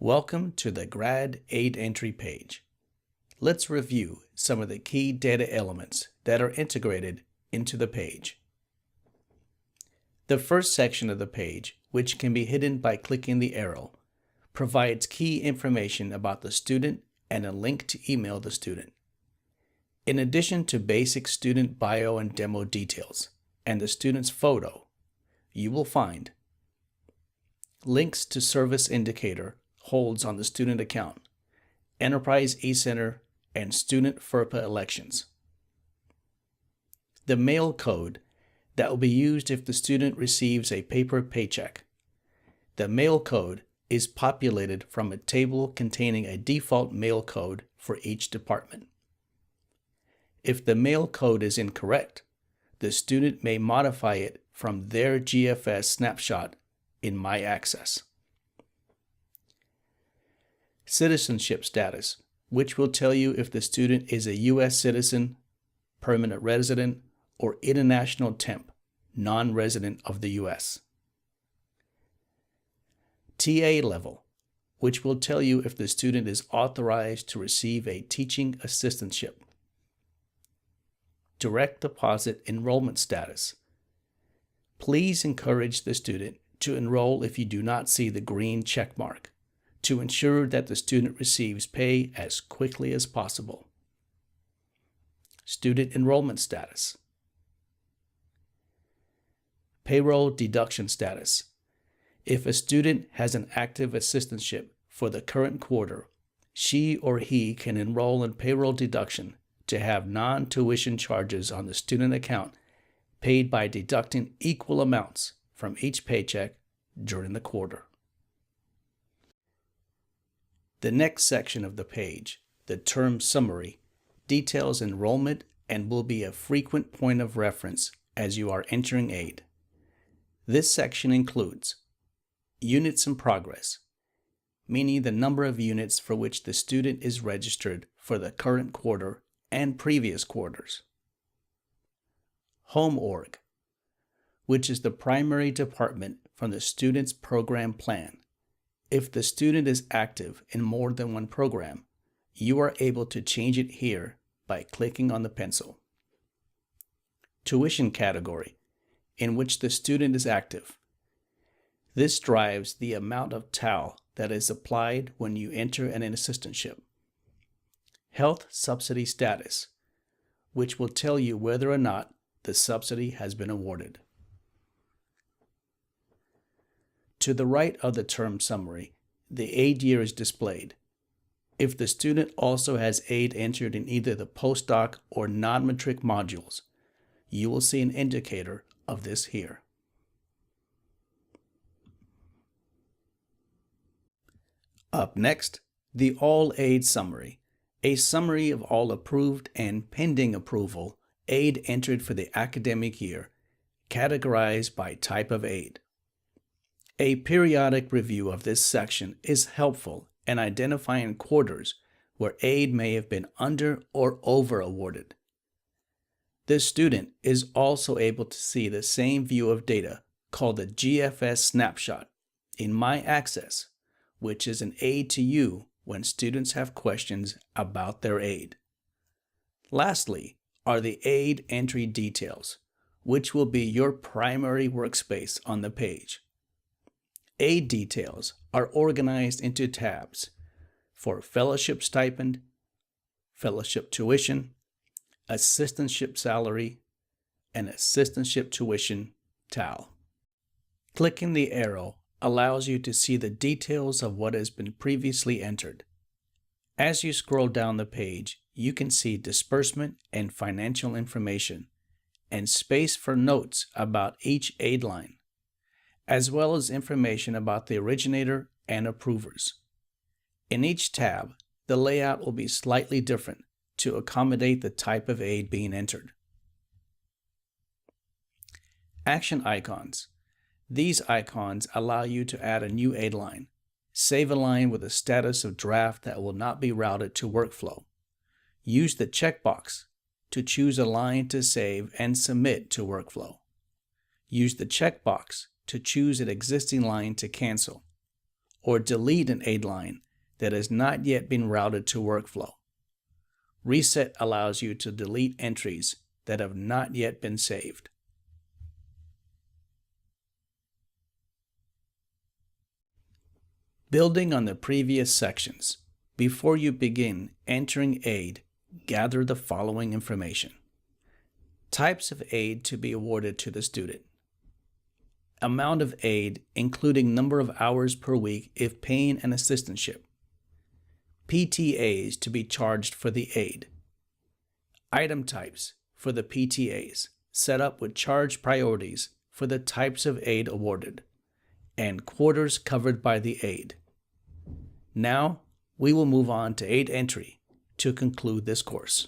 Welcome to the Grad Aid Entry page. Let's review some of the key data elements that are integrated into the page. The first section of the page, which can be hidden by clicking the arrow, provides key information about the student and a link to email the student. In addition to basic student bio and demo details and the student's photo, you will find links to service indicator holds on the student account, Enterprise eCenter, and student FERPA elections. The mail code that will be used if the student receives a paper paycheck. The mail code is populated from a table containing a default mail code for each department. If the mail code is incorrect, the student may modify it from their GFS snapshot in My Access. Citizenship status, which will tell you if the student is a U.S. citizen, permanent resident, or international temp, non-resident of the U.S. TA level, which will tell you if the student is authorized to receive a teaching assistantship. Direct deposit enrollment status. Please encourage the student to enroll if you do not see the green check mark, to ensure that the student receives pay as quickly as possible. Student enrollment status. Payroll deduction status. If a student has an active assistantship for the current quarter, she or he can enroll in payroll deduction to have non-tuition charges on the student account paid by deducting equal amounts from each paycheck during the quarter. The next section of the page, the term summary, details enrollment and will be a frequent point of reference as you are entering aid. This section includes units in progress, meaning the number of units for which the student is registered for the current quarter and previous quarters. Home org, which is the primary department from the student's program plan. If the student is active in more than one program, you are able to change it here by clicking on the pencil. Tuition category, in which the student is active. This drives the amount of TAL that is applied when you enter an assistantship. Health subsidy status, which will tell you whether or not the subsidy has been awarded. To the right of the term summary, the aid year is displayed. If the student also has aid entered in either the postdoc or non-matric modules, you will see an indicator of this here. Up next, the all aid summary, a summary of all approved and pending approval aid entered for the academic year, categorized by type of aid. A periodic review of this section is helpful in identifying quarters where aid may have been under or over awarded. The student is also able to see the same view of data called the GFS snapshot in My Access, which is an aid to you when students have questions about their aid. Lastly are the aid entry details, which will be your primary workspace on the page. Aid details are organized into tabs for fellowship stipend, fellowship tuition, assistantship salary, and assistantship tuition TAL. Clicking the arrow allows you to see the details of what has been previously entered. As you scroll down the page, you can see disbursement and financial information, and space for notes about each aid line, as well as information about the originator and approvers. In each tab, the layout will be slightly different to accommodate the type of aid being entered. Action icons. These icons allow you to add a new aid line, save a line with a status of draft that will not be routed to workflow. Use the checkbox to choose a line to save and submit to workflow. Use the checkbox to choose an existing line to cancel, or delete an aid line that has not yet been routed to workflow. Reset allows you to delete entries that have not yet been saved. Building on the previous sections, before you begin entering aid, gather the following information. Types of aid to be awarded to the student. Amount of aid, including number of hours per week if paying an assistantship. PTAs to be charged for the aid. Item types for the PTAs, set up with charge priorities for the types of aid awarded, and quarters covered by the aid. Now, we will move on to aid entry to conclude this course.